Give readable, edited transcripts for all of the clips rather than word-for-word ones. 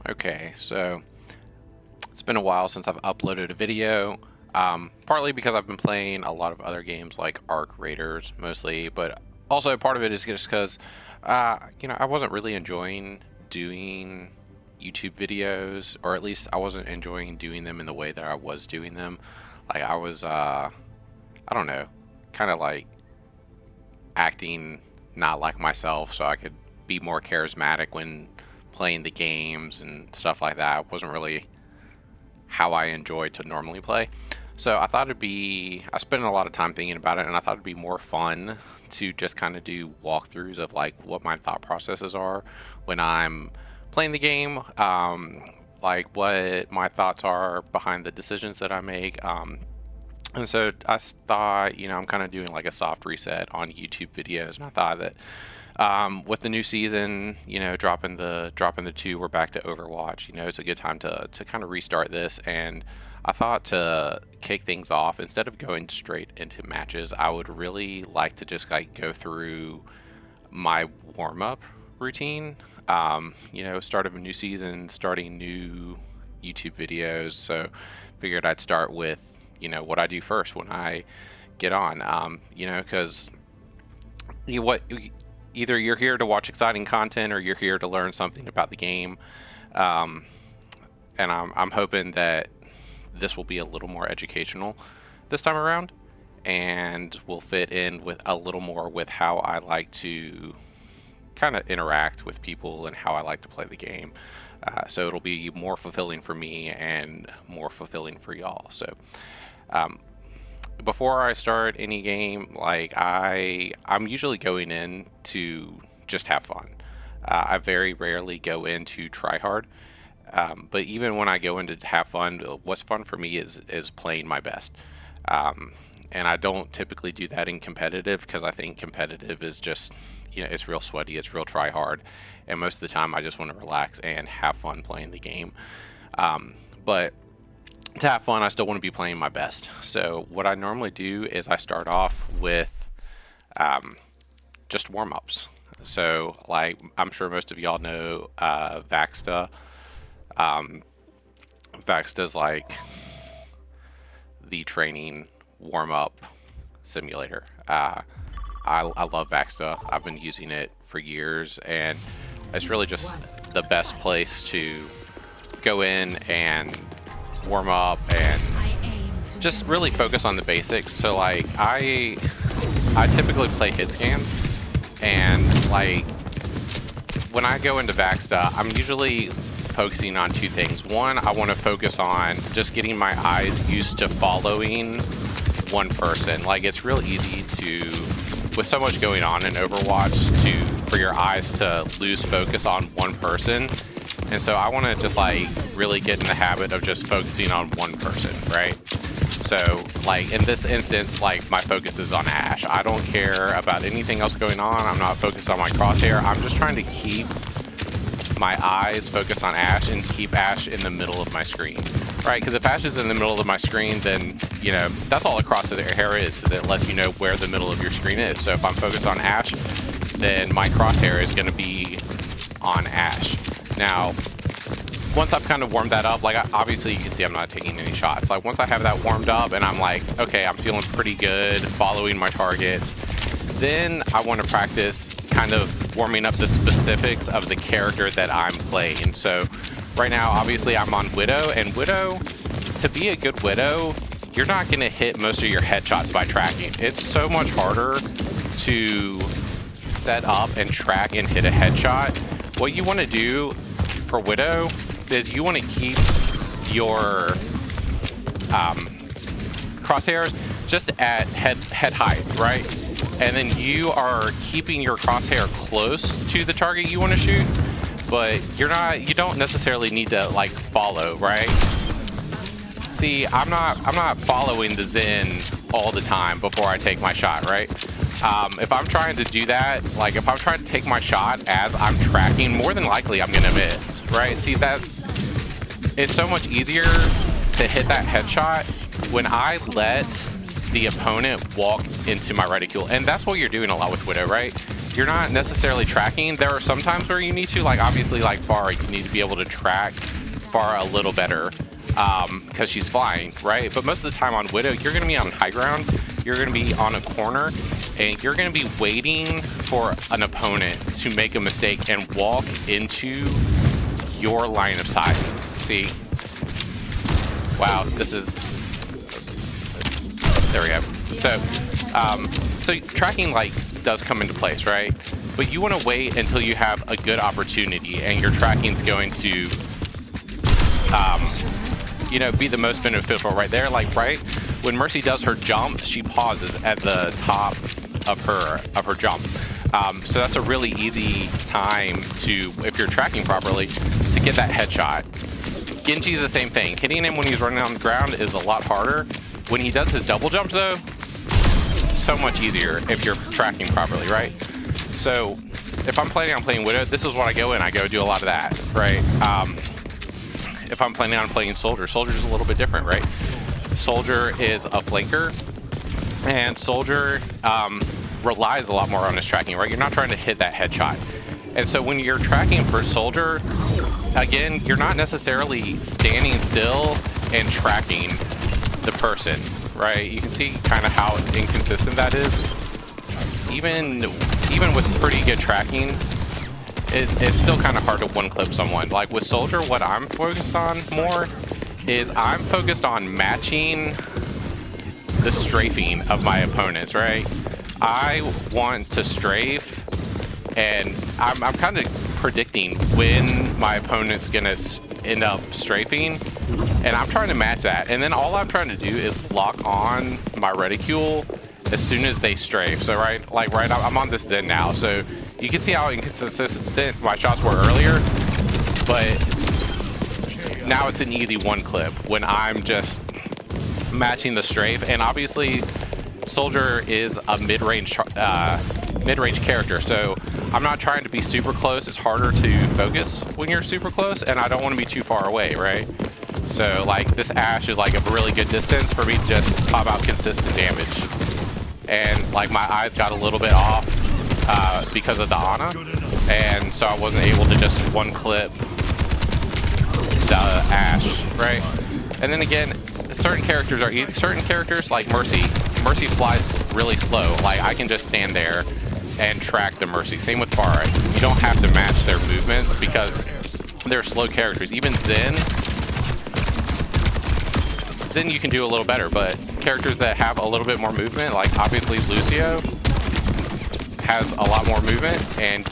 Okay, so it's been a while since I've uploaded a video, partly because I've been playing a lot of other games like Arc Raiders mostly, but also part of it is just because, I wasn't really enjoying doing YouTube videos, or at least I wasn't enjoying doing them in the way that I was doing them. Like I was, I don't know, kind of like acting not like myself so I could be more charismatic when playing the games and stuff like that. Wasn't really how I enjoy to normally play. So I thought I spent a lot of time thinking about it, and I thought it'd be more fun to just kind of do walkthroughs of like what my thought processes are when I'm playing the game, like what my thoughts are behind the decisions that I make. And so I thought, I'm kind of doing like a soft reset on YouTube videos, and I thought that with the new season, dropping the two, we're back to Overwatch. It's a good time to kind of restart this, and I thought to kick things off, instead of going straight into matches, I would really like to just like go through my warm-up routine. Start of a new season, starting new YouTube videos. So figured I'd start with what I do first when I get on. Because either you're here to watch exciting content or you're here to learn something about the game. And I'm hoping that this will be a little more educational this time around, and will fit in with a little more with how I like to kind of interact with people and how I like to play the game. So it'll be more fulfilling for me and more fulfilling for y'all. So before I start any game, like I'm usually going in to just have fun. I very rarely go in to try hard. But even when I go in to have fun, what's fun for me is playing my best. And I don't typically do that in competitive, because I think competitive is just, it's real sweaty, it's real try hard. And most of the time I just want to relax and have fun playing the game. But to have fun, I still want to be playing my best. So what I normally do is I start off with just warm-ups. So like, I'm sure most of y'all know Vaxta. Vaxta's like the training warm-up simulator. I love Vaxta. I've been using it for years, and it's really just the best place to go in and warm up and just really focus on the basics. So like I typically play hit scans, and like when I go into Vaxta, I'm usually focusing on two things. One, I want to focus on just getting my eyes used to following one person. Like, it's real easy to, with so much going on in Overwatch, for your eyes to lose focus on one person. And so I want to just like really get in the habit of just focusing on one person, right? So like in this instance, like my focus is on Ashe. I don't care about anything else going on. I'm not focused on my crosshair. I'm just trying to keep my eyes focused on Ashe and keep Ashe in the middle of my screen, right? Because if Ashe is in the middle of my screen, then that's all a crosshair is it lets you know where the middle of your screen is. So if I'm focused on Ashe, then my crosshair is going to be on Ashe. Now, once I've kind of warmed that up, like obviously you can see I'm not taking any shots. Like once I have that warmed up and I'm like, okay, I'm feeling pretty good following my targets, then I want to practice kind of warming up the specifics of the character that I'm playing. So right now, obviously I'm on Widow, and Widow, to be a good Widow, you're not going to hit most of your headshots by tracking. It's so much harder to set up and track and hit a headshot. What you want to do for Widow is you want to keep your crosshairs just at head height, right? And then you are keeping your crosshair close to the target you want to shoot, but you don't necessarily need to like follow, right? See, I'm not following the Zen all the time before I take my shot, right? If I'm trying to do that, like if I'm trying to take my shot as I'm tracking, more than likely I'm gonna miss, right? See, that it's so much easier to hit that headshot when I let the opponent walk into my reticule. And that's what you're doing a lot with Widow, right? you're not necessarily tracking. There are some times where you need to, like obviously like Pharah, you need to be able to track Pharah a little better because she's flying, right? But most of the time on Widow, you're going to be on high ground, you're going to be on a corner, and you're going to be waiting for an opponent to make a mistake and walk into your line of sight. See? Wow, this is... There we go. So, so tracking like does come into place, right? But you want to wait until you have a good opportunity and your tracking's going to, you know, be the most beneficial right there. Like right when Mercy does her jump, she pauses at the top of her jump. So that's a really easy time to, if you're tracking properly, to get that headshot. Genji's the same thing. Hitting him when he's running on the ground is a lot harder. When he does his double jump though, so much easier if you're tracking properly, right? So if I'm planning on playing Widow, this is what I go in. I go do a lot of that, right? If I'm planning on playing Soldier, Soldier's a little bit different, right? Soldier is a flanker, and Soldier relies a lot more on his tracking, right? You're not trying to hit that headshot. And so when you're tracking for Soldier, again, you're not necessarily standing still and tracking the person, right? You can see kind of how inconsistent that is. Even with pretty good tracking, it's still kind of hard to one-clip someone. Like with Soldier, what I'm focused on more is I'm focused on matching the strafing of my opponents, right? I want to strafe, and I'm kind of predicting when my opponent's gonna end up strafing, and I'm trying to match that. And then all I'm trying to do is lock on my reticule as soon as they strafe. So I'm on this Zen now, so you can see how inconsistent my shots were earlier, but now it's an easy one clip when I'm just matching the strafe. And obviously Soldier is a mid-range character, so I'm not trying to be super close. It's harder to focus when you're super close, and I don't want to be too far away, right? So like this Ashe is like a really good distance for me to just pop out consistent damage. And like my eyes got a little bit off because of the Ana, and so I wasn't able to just one clip the Ashe, right? And then again, certain characters like Mercy flies really slow. Like I can just stand there and track the Mercy. Same with Pharah. You don't have to match their movements because they're slow characters. Even Zen you can do a little better, but characters that have a little bit more movement, like obviously Lucio has a lot more movement, and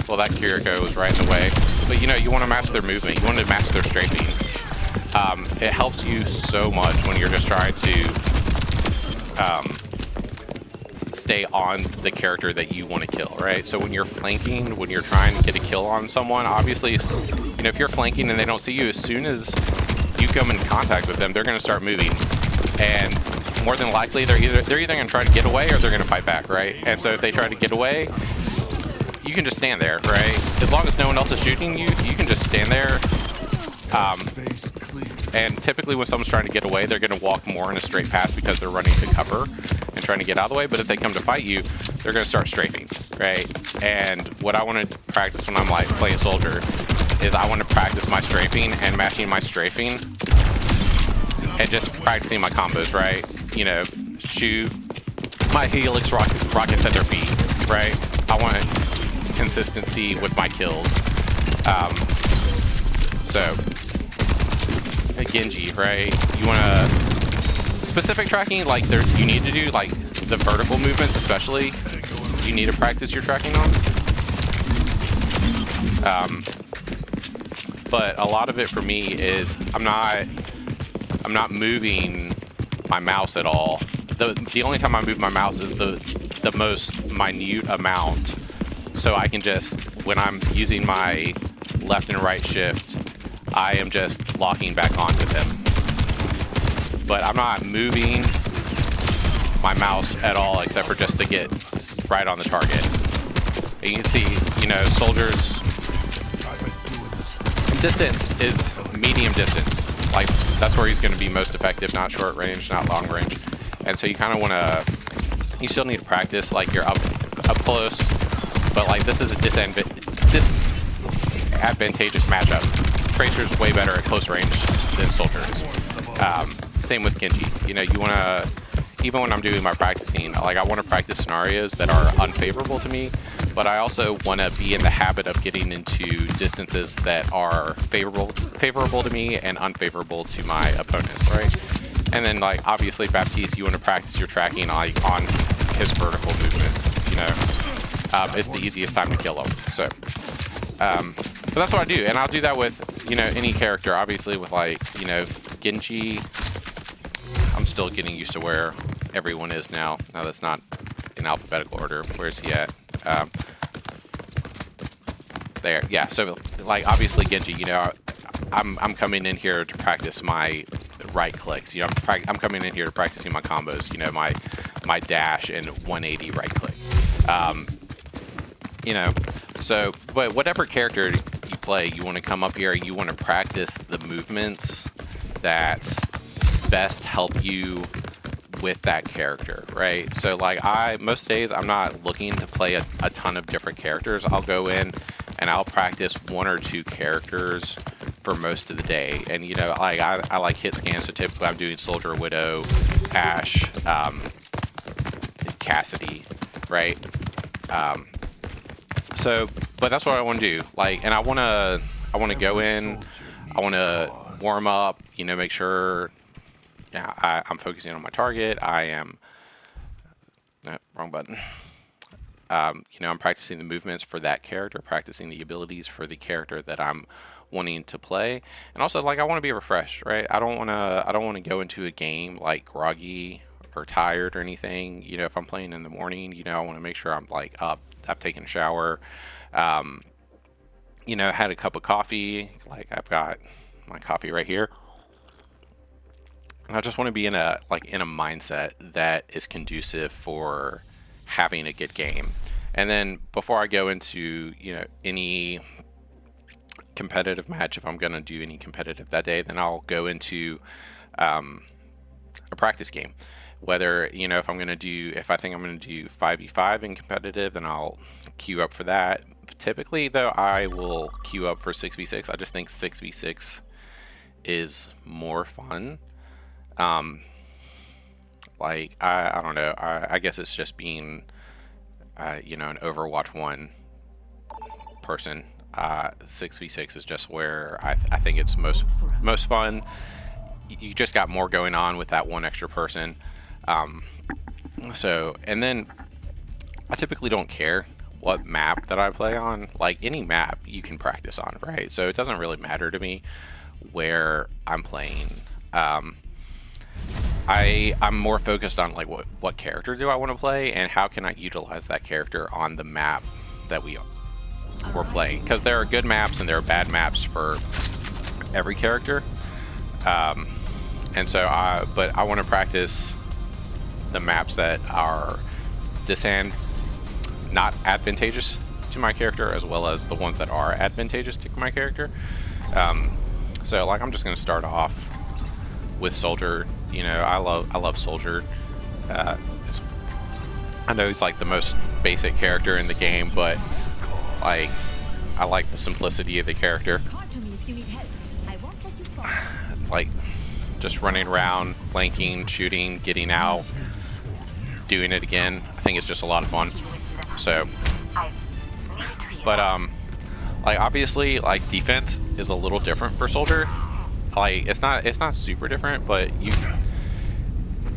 well, that Kiriko was right in the way, but you know, you want to match their movement, you want to match their strafing. It helps you so much when you're just trying to stay on the character that you want to kill, right? So when you're flanking, when you're trying to get a kill on someone, obviously, you know, if you're flanking and they don't see you, as soon as you come in contact with them, they're going to start moving, and more than likely they're either going to try to get away or they're going to fight back, right? And so if they try to get away, you can just stand there, right? As long as no one else is shooting you, you can just stand there. And typically when someone's trying to get away, they're going to walk more in a straight path because they're running to cover and trying to get out of the way. But if they come to fight you, they're going to start strafing, right? And what I want to practice when I'm like playing Soldier is I want to practice my strafing and matching my strafing and just practicing my combos, right? You know, shoot my Helix rockets at their feet, right? I want consistency with my kills. So Genji, right? You want to specific tracking, like you need to do like the vertical movements, especially. You need to practice your tracking on. But a lot of it for me is I'm not moving my mouse at all. The only time I move my mouse is the most minute amount. So I can just, when I'm using my left and right shift, I am just locking back onto them. But I'm not moving my mouse at all except for just to get right on the target. And you can see, you know, Soldier's distance is medium distance. Like, that's where he's going to be most effective, not short range, not long range. And so you kind of want to, you still need to practice like your up up close, but like this is a disadvantageous matchup. Tracer's way better at close range than Soldier is. Same with Genji. You know, you want to, even when I'm doing my practicing, like I want to practice scenarios that are unfavorable to me, but I also want to be in the habit of getting into distances that are favorable to me and unfavorable to my opponents, right? And then, like, obviously, Baptiste, you want to practice your tracking like on his vertical movements. You know, it's the easiest time to kill him. So, but that's what I do, and I'll do that with, you know, any character. Obviously, with like, you know, Genji, I'm still getting used to where everyone is now. Now that's not in alphabetical order. Where is he at? There, yeah. So, like, obviously, Genji, you know, I'm coming in here to practice my right clicks. You know, I'm coming in here to practicing my combos. You know, my dash and 180 right click. You know, so, but whatever character you play, you want to come up here and you want to practice the movements that best help you with that character, right? So like most days I'm not looking to play a ton of different characters. I'll go in and I'll practice 1 or 2 characters for most of the day. And you know, like I like hit scans, so typically I'm doing Soldier, Widow, Ashe, Cassidy, right? So, but that's what I want to do. Like, and I want to go in, I want to warm up, you know, make sure, yeah, I'm focusing on my target. I am, no, wrong button. You know, I'm practicing the movements for that character, practicing the abilities for the character that I'm wanting to play, and also like I want to be refreshed, right? I don't want to go into a game like groggy or tired or anything. You know, if I'm playing in the morning, you know, I want to make sure I'm like up, I've taken a shower, you know, had a cup of coffee. Like I've got my coffee right here. And I just want to be in a mindset that is conducive for having a good game. And then before I go into, you know, any competitive match, if I'm going to do any competitive that day, then I'll go into a practice game. Whether, you know, if I think I'm going to do 5v5 in competitive, then I'll queue up for that. Typically, though, I will queue up for 6v6. I just think 6v6 is more fun. Like, I don't know. I guess it's just being, you know, an Overwatch 1 person. 6v6 is just where I think it's most fun. You just got more going on with that one extra person. So, and then I typically don't care what map that I play on. Like, any map you can practice on, right? So it doesn't really matter to me where I'm playing. I'm more focused on like what character do I want to play and how can I utilize that character on the map that we're playing, because there are good maps and there are bad maps for every character. And so but I want to practice the maps that are not advantageous to my character, as well as the ones that are advantageous to my character. So like I'm just going to start off with Soldier. You know, I love Soldier. I know he's like the most basic character in the game, but like I like the simplicity of the character. Like just running around, flanking, shooting, getting out, doing it again. I think it's just a lot of fun. So, but like obviously, like defense is a little different for Soldier. Like it's not super different, but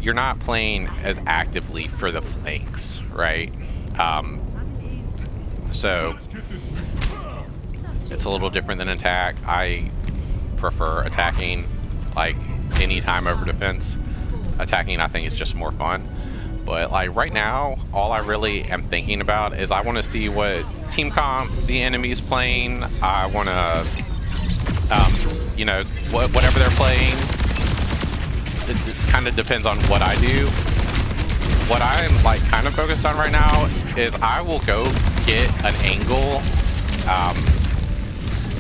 you're not playing as actively for the flanks, right? So it's a little different than attack. I prefer attacking like any time over defense. Attacking, I think, is just more fun. But like right now, all I really am thinking about is I want to see what team comp the enemy's playing. I want to, you know, whatever they're playing. It kind of depends on what I do. What I'm like kind of focused on right now is I will go get an angle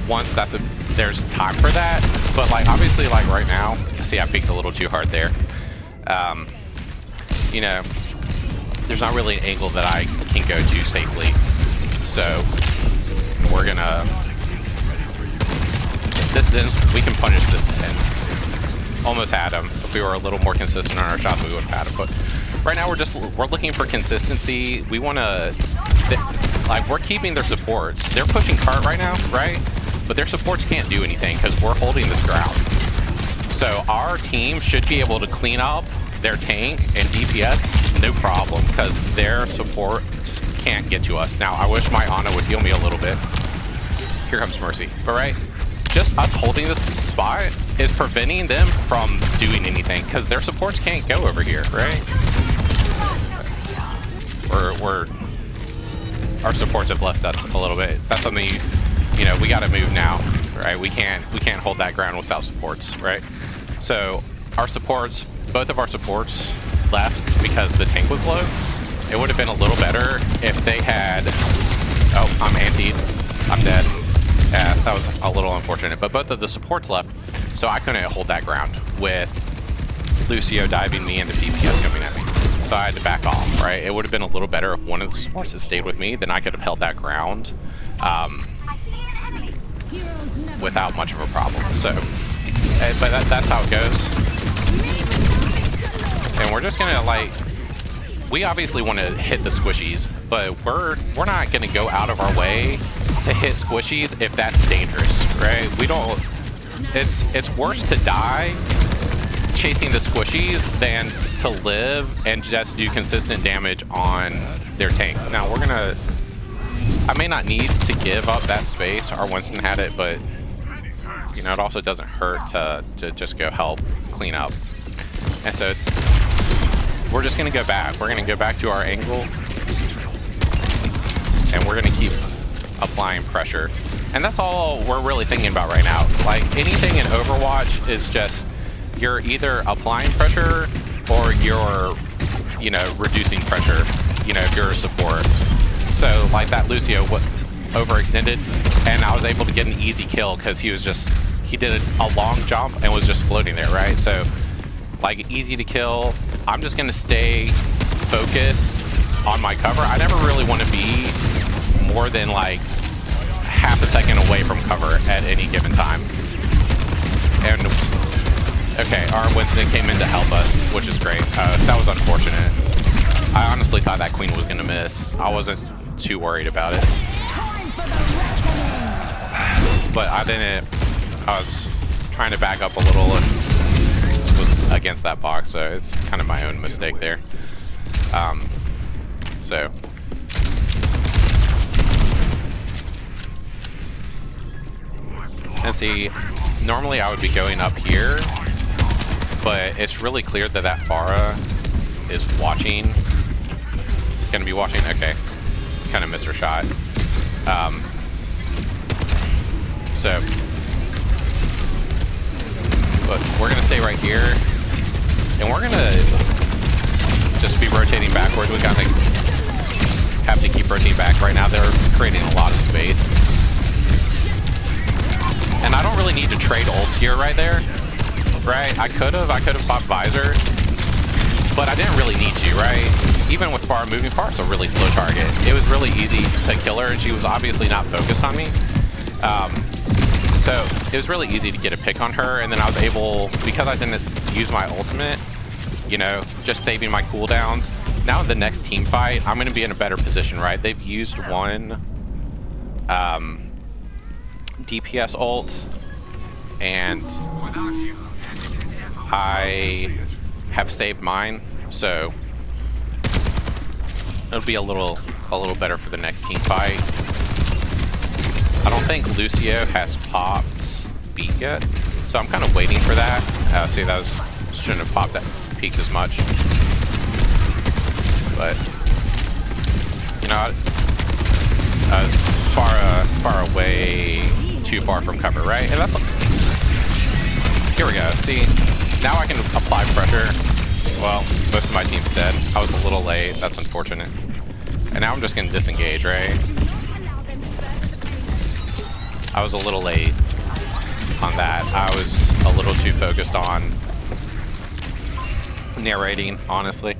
once there's time for that. But like obviously, like right now, see, I peeked a little too hard there. You know, there's not really an angle that I can go to safely. So we're gonna, this is, we can punish this in. Almost had him. If we were a little more consistent on our shots, we would have had him. But right now we're looking for consistency. We want to, like, we're keeping their supports. They're pushing cart right now, right? But their supports can't do anything because we're holding this ground. So our team should be able to clean up their tank and DPS, no problem, because their supports can't get to us. Now, I wish my Ana would heal me a little bit. Here comes Mercy. But right, just us holding this spot is preventing them from doing anything, because their supports can't go over here, right? Our supports have left us a little bit. That's something you know, we got to move now, right? We can't hold that ground without supports, right? So our supports, both of our supports left because the tank was low. It would have been a little better if they had, oh, I'm antied, I'm dead. Yeah, that was a little unfortunate, but both of the supports left, so I couldn't hold that ground with Lucio diving me and the DPS coming at me. So I had to back off, right? It would have been a little better if one of the supports had stayed with me, then I could have held that ground without much of a problem. So, but that's how it goes. And we're just gonna, like, we obviously want to hit the squishies, but we're not gonna go out of our way to hit squishies if that's dangerous, right? We don't. It's worse to die chasing the squishies than to live and just do consistent damage on their tank. Now we're gonna. I may not need to give up that space. Our Winston had it, but you know, it also doesn't hurt to just go help clean up. And so we're just gonna go back. We're gonna go back to our angle, and we're gonna keep applying pressure. And that's all we're really thinking about right now. Like, anything in Overwatch is just, you're either applying pressure or you're, you know, reducing pressure, you know, if you're a support. So like that Lucio was overextended, and I was able to get an easy kill because he did a long jump and was just floating there, right? So like, easy to kill. I'm just gonna stay focused on my cover. I never really want to be more than like half a second away from cover at any given time. And okay, our Winston came in to help us, which is great. That was unfortunate. I honestly thought that Queen was gonna miss. I wasn't too worried about it, but I didn't. I was trying to back up a little and was against that box, so it's kind of my own mistake there. So and see, normally I would be going up here, but it's really clear that that Pharah is watching. Gonna be watching. Okay, kind of missed her shot. So, but we're gonna stay right here, and we're gonna just be rotating backwards. We kind of have to keep rotating back. Right now, they're creating a lot of space, and I don't really need to trade ults here right there, right? I could have popped Visor, but I didn't really need to, right? Even with Pharah moving, Pharah's a really slow target. It was really easy to kill her, and she was obviously not focused on me. So it was really easy to get a pick on her, and then I was able, because I didn't use my ultimate, you know, just saving my cooldowns. Now in the next team fight, I'm going to be in a better position, right? They've used one DPS ult, and I have saved mine, so it'll be a little better for the next team fight. I don't think Lucio has popped Beat yet, so I'm kind of waiting for that. See, that shouldn't have popped that peaked as much, but you know, far away, too far from cover, right? And that's, here we go. See, now I can apply pressure. Well, most of my team's dead. I was a little late. That's unfortunate. And now I'm just gonna disengage, right? I was a little late on that. I was a little too focused on narrating, honestly.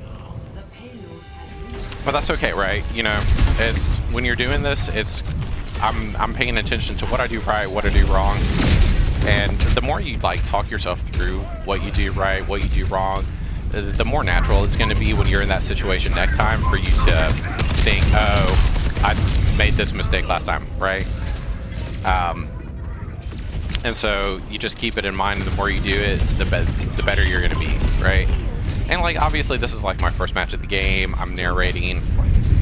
But that's okay, right? You know, it's when you're doing this, I'm paying attention to what I do right, what I do wrong, and the more you like talk yourself through what you do right, what you do wrong, the more natural it's going to be when you're in that situation next time for you to think, oh, I made this mistake last time, right? And so you just keep it in mind, and the more you do it, the better you're going to be, right? And like, obviously this is like my first match of the game, I'm narrating,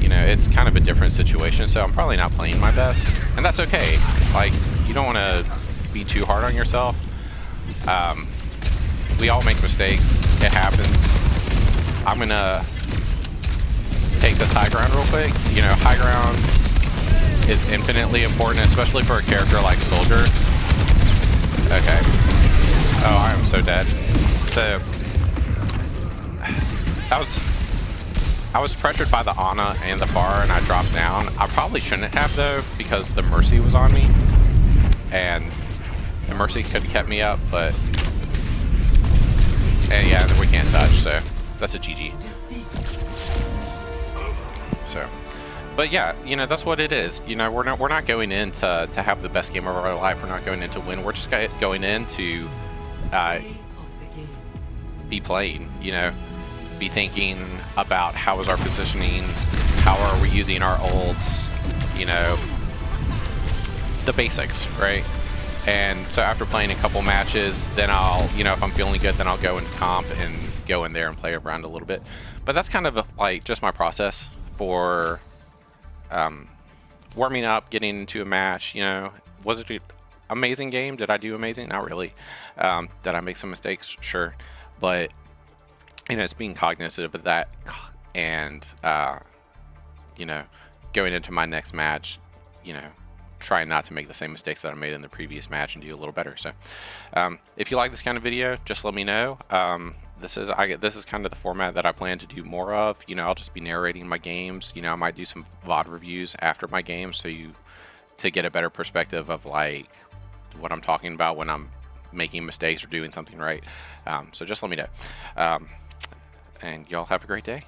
you know, it's kind of a different situation, so I'm probably not playing my best, and that's okay. Like, you don't want to be too hard on yourself. We all make mistakes, it happens. I'm gonna take this high ground real quick. You know, high ground is infinitely important, especially for a character like Soldier. Okay. Oh, I am so dead. So, I was pressured by the Ana and the Pharah, and I dropped down. I probably shouldn't have, though, because the Mercy was on me. And the Mercy could have kept me up, but... And yeah, we can't touch, so that's a GG. So... But yeah, you know, that's what it is. You know, we're not going in to have the best game of our life. We're not going in to win. We're just going in to be playing, you know, be thinking about how is our positioning, how are we using our ults, you know, the basics, right? And so after playing a couple matches, then I'll, you know, if I'm feeling good, then I'll go into comp and go in there and play around a little bit. But that's kind of like just my process for warming up, getting into a match. You know, was it an amazing game? Did I do amazing? Not really. Did I make some mistakes? Sure. But, you know, it's being cognizant of that and, you know, going into my next match, you know, trying not to make the same mistakes that I made in the previous match and do a little better. So if you like this kind of video, just let me know. This is kind of the format that I plan to do more of. You know, I'll just be narrating my games. You know, I might do some VOD reviews after my games to get a better perspective of like what I'm talking about when I'm making mistakes or doing something right. So just let me know. And y'all have a great day.